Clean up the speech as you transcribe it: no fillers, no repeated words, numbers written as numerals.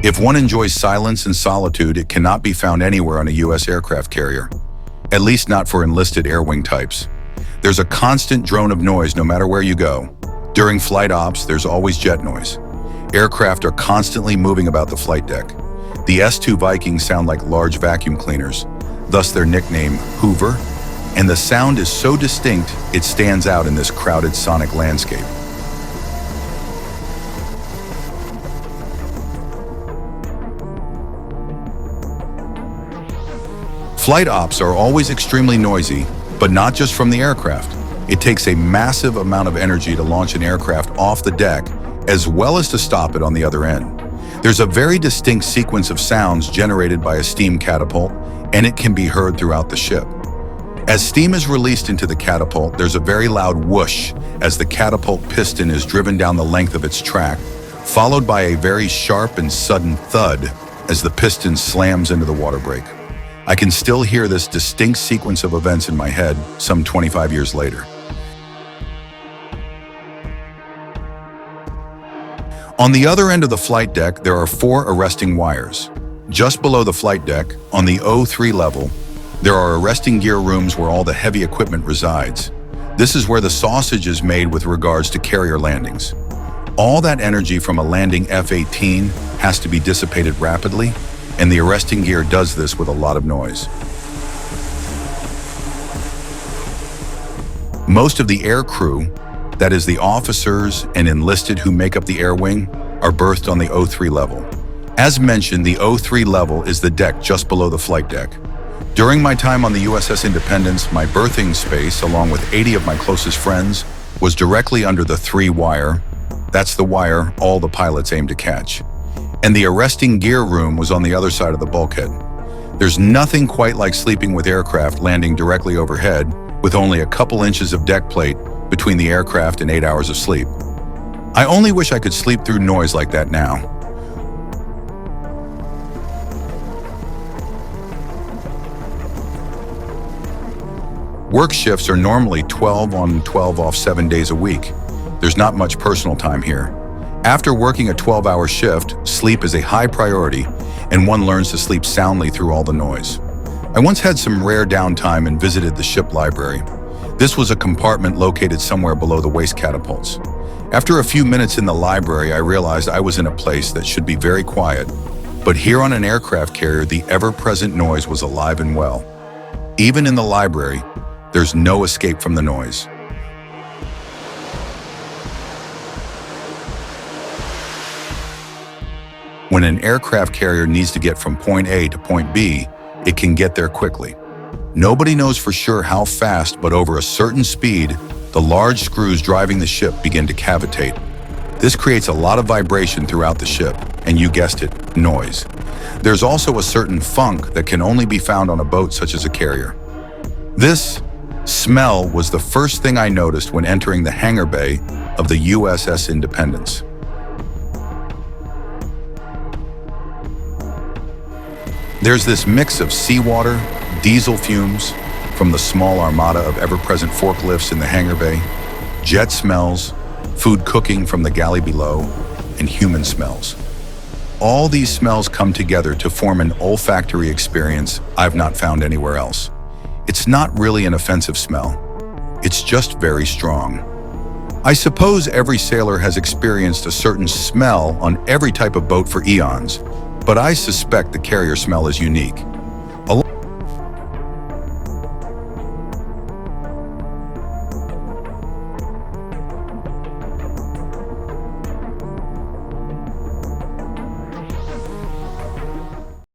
If one enjoys silence and solitude, it cannot be found anywhere on a U.S. aircraft carrier, at least not for enlisted air wing types. There's a constant drone of noise no matter where you go. During flight ops, there's always jet noise. Aircraft are constantly moving about the flight deck. The S-2 Vikings sound like large vacuum cleaners, thus their nickname, Hoover, and the sound is so distinct it stands out in this crowded sonic landscape. Flight ops are always extremely noisy, but not just from the aircraft. It takes a massive amount of energy to launch an aircraft off the deck, as well as to stop it on the other end. There's a very distinct sequence of sounds generated by a steam catapult, and it can be heard throughout the ship. As steam is released into the catapult, there's a very loud whoosh as the catapult piston is driven down the length of its track, followed by a very sharp and sudden thud as the piston slams into the water brake. I can still hear this distinct sequence of events in my head some 25 years later. On the other end of the flight deck, there are 4 arresting wires. Just below the flight deck, on the O3 level, there are arresting gear rooms where all the heavy equipment resides. This is where the sausage is made with regards to carrier landings. All that energy from a landing F-18 has to be dissipated rapidly, and the arresting gear does this with a lot of noise. Most of the air crew, that is the officers and enlisted who make up the air wing, are berthed on the O3 level. As mentioned, the O3 level is the deck just below the flight deck. During my time on the USS Independence, my berthing space, along with 80 of my closest friends, was directly under the 3 wire. That's the wire all the pilots aim to catch. And the arresting gear room was on the other side of the bulkhead. There's nothing quite like sleeping with aircraft landing directly overhead with only a couple inches of deck plate between the aircraft and 8 hours of sleep. I only wish I could sleep through noise like that now. Work shifts are normally 12 on, 12 off 7 days a week. There's not much personal time here. After working a 12-hour shift, sleep is a high priority, and one learns to sleep soundly through all the noise. I once had some rare downtime and visited the ship library. This was a compartment located somewhere below the waste catapults. After a few minutes in the library, I realized I was in a place that should be very quiet, but here on an aircraft carrier, the ever-present noise was alive and well. Even in the library, there's no escape from the noise. When an aircraft carrier needs to get from point A to point B, it can get there quickly. Nobody knows for sure how fast, but over a certain speed, the large screws driving the ship begin to cavitate. This creates a lot of vibration throughout the ship, and you guessed it, noise. There's also a certain funk that can only be found on a boat such as a carrier. This smell was the first thing I noticed when entering the hangar bay of the USS Independence. There's this mix of seawater, diesel fumes from the small armada of ever-present forklifts in the hangar bay, jet smells, food cooking from the galley below, and human smells. All these smells come together to form an olfactory experience I've not found anywhere else. It's not really an offensive smell. It's just very strong. I suppose every sailor has experienced a certain smell on every type of boat for eons, but I suspect the carrier smell is unique.